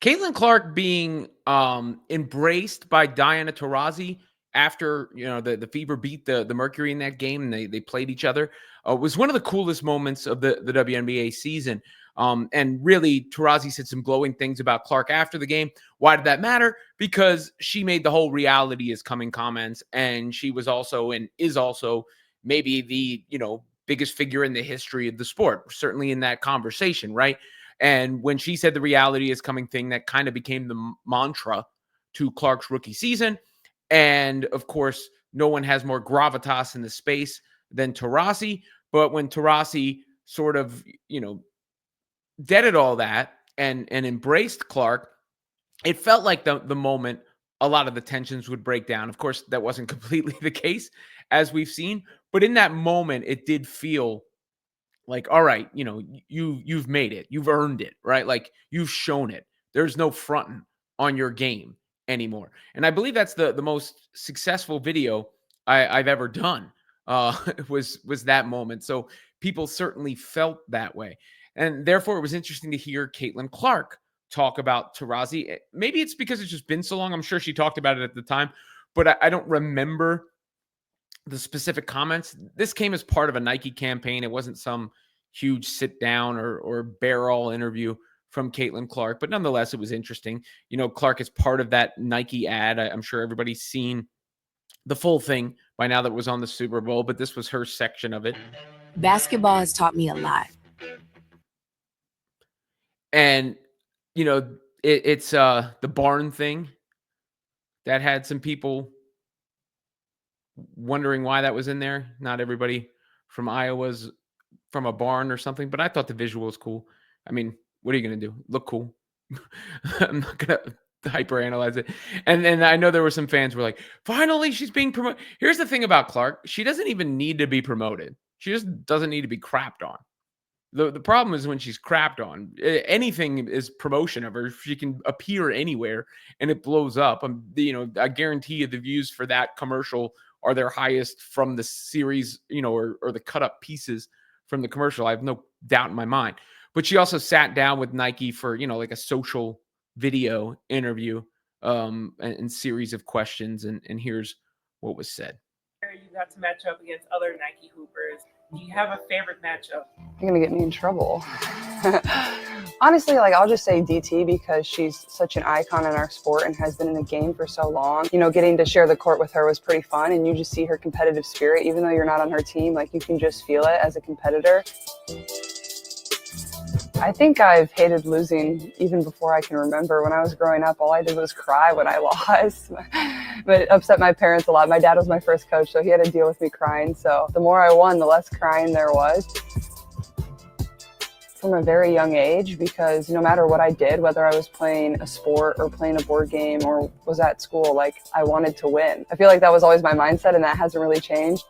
Caitlin Clark being embraced by Diana Taurasi after the Fever beat the Mercury in that game and they played each other was one of the coolest moments of the WNBA season. And really, Taurasi said some glowing things about Clark after the game. Why did that matter? Because she made the whole reality is coming comments, and she was also and is also maybe the biggest figure in the history of the sport, certainly in that conversation, right? And when she said the reality is coming thing, that kind of became the mantra to Clark's rookie season. And of course, no one has more gravitas in the space than Taurasi. But when Taurasi sort of, deaded all that and embraced Clark, it felt like the moment a lot of the tensions would break down. Of course, that wasn't completely the case, as we've seen. But in that moment, it did feel like, all right, you've made it, you've earned it, right? Like you've shown it. There's no fronting on your game anymore. And I believe that's the most successful video I've ever done. Was that moment. So people certainly felt that way, and therefore it was interesting to hear Caitlin Clark talk about Taurasi. Maybe it's because it's just been so long. I'm sure she talked about it at the time, but I don't remember the specific comments. This came as part of a Nike campaign. It wasn't some huge sit down or barrel interview from Caitlin Clark, but nonetheless, it was interesting. Clark is part of that Nike ad. I'm sure everybody's seen the full thing by now that was on the Super Bowl, but this was her section of it. Basketball has taught me a lot. And, it's the barn thing that had some people wondering why that was in there. Not everybody from Iowa's from a barn or something, but I thought the visual was cool. I mean, what are you going to do? Look cool. I'm not going to hyperanalyze it. And then I know there were some fans who were like, finally, she's being promoted. Here's the thing about Clark. She doesn't even need to be promoted. She just doesn't need to be crapped on. The problem is when she's crapped on. Anything is promotion of her. She can appear anywhere and it blows up. I guarantee you the views for that commercial are their highest from the series, or the cut up pieces from the commercial. I have no doubt in my mind. But she also sat down with Nike for, like a social video interview and series of questions. And here's what was said. You got to match up against other Nike hoopers. Do you have a favorite matchup? You're going to get me in trouble. Honestly, I'll just say DT because she's such an icon in our sport and has been in the game for so long. Getting to share the court with her was pretty fun, and you just see her competitive spirit. Even though you're not on her team, you can just feel it as a competitor. I think I've hated losing even before I can remember. When I was growing up, all I did was cry when I lost. But it upset my parents a lot. My dad was my first coach, so he had to deal with me crying. So the more I won, the less crying there was. From a very young age, because no matter what I did, whether I was playing a sport or playing a board game or was at school, I wanted to win. I feel like that was always my mindset, and that hasn't really changed.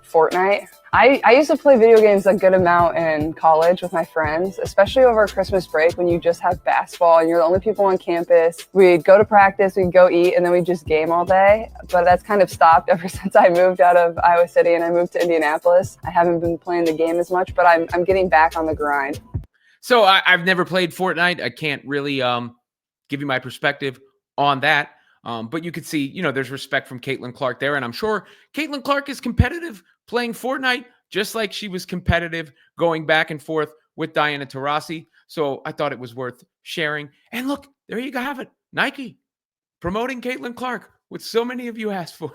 Fortnite. I used to play video games a good amount in college with my friends, especially over Christmas break when you just have basketball and you're the only people on campus. We'd go to practice, we'd go eat, and then we'd just game all day. But that's kind of stopped ever since I moved out of Iowa City and I moved to Indianapolis. I haven't been playing the game as much, but I'm getting back on the grind. So I've never played Fortnite. I can't really give you my perspective on that. But you could see, there's respect from Caitlin Clark there. And I'm sure Caitlin Clark is competitive playing Fortnite, just like she was competitive going back and forth with Diana Taurasi. So I thought it was worth sharing. And look, there you have it. Nike promoting Caitlin Clark, what so many of you asked for.